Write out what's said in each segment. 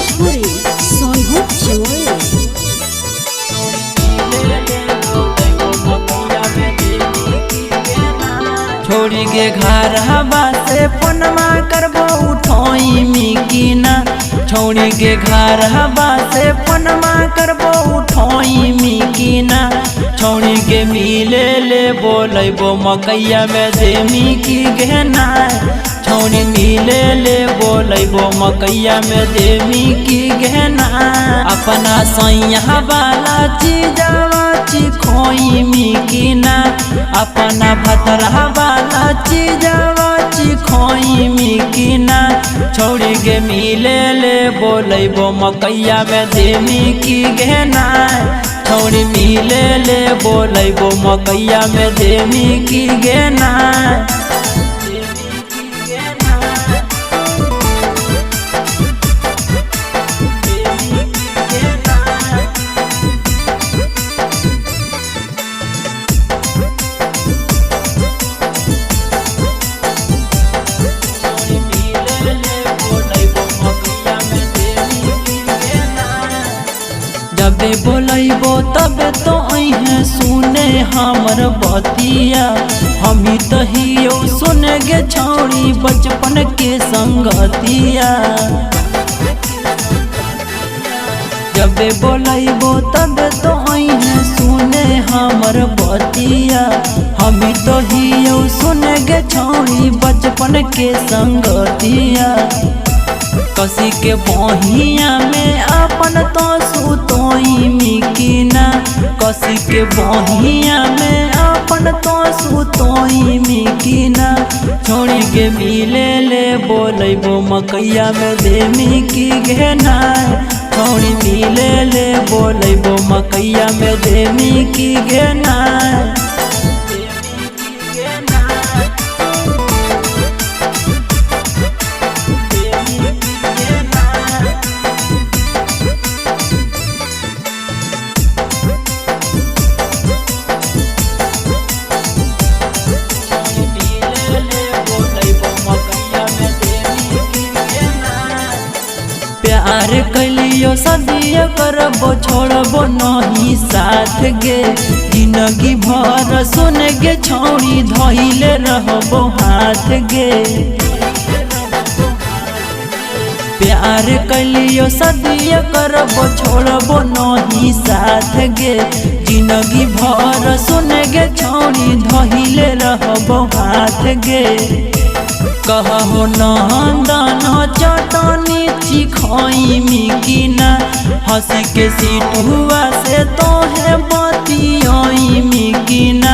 भोजपुरी सोनू चमोली। छोड़ी के घर हवा से फोनमा करबो उठोई मिकीना। छोड़ी के घर हवा से फोनमा करबो उठोई मिकीना। छोड़ी के मिले ले बोलबो मकैया में देमी की गहना। छोड़ी मिले ले बोलबो मकैया में देमी की गहना। अपना सैया वाला चीजवा चिखोई मिकीना। अपना भतरा वाला चीजवा चिखोई मिकीना। छोड़ी के मिले ले बोलबो मकैया में देमी की गहना। छोड़ी मिले ले बोलबो मकैया में देमी की गहना। जबे बोलबो तबे तो अहे सुने हमर बतिया। हमी तहियो सुन गे छौड़ी बचपन के संगतिया। जबे बोलबो तबे तो अहे सुने हमर बतिया। हमी तहियो सुन गे छौड़ी बचपन के संगतिया। कसी के बहिया में अपन तो सुतोई मिकीना। कसी के बहिया में अपन तो सुतोई मिकीना। छोड़ी के मिले ले बोलबो मकैया में देमी की गहना। छोड़ी मिले ले बोलबो मकैया में देमी की गहना। प्यार कलियो सदिया करबो छोड़बो नहीं साथ गे। जिंदगी भर सुन गे छौड़ी धइले रहबो हाथ गे। प्यार कलियो सदिया करबो छोड़बो नहीं साथ गे। जिंदगी भर सुन गे छौड़ी धइले रहबो हाथ गे। कहबो नंदन चटनी चिखोई मिकीना। हंसी के सीट हुआ से तोहे बतियोई मिकीना।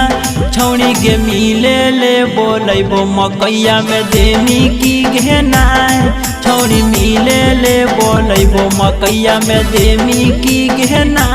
छौड़ी के मिले ले बोलबो मकैया में देमी की गहना। छौड़ी मिले ले बोलबो मकैया में देमी की गहना।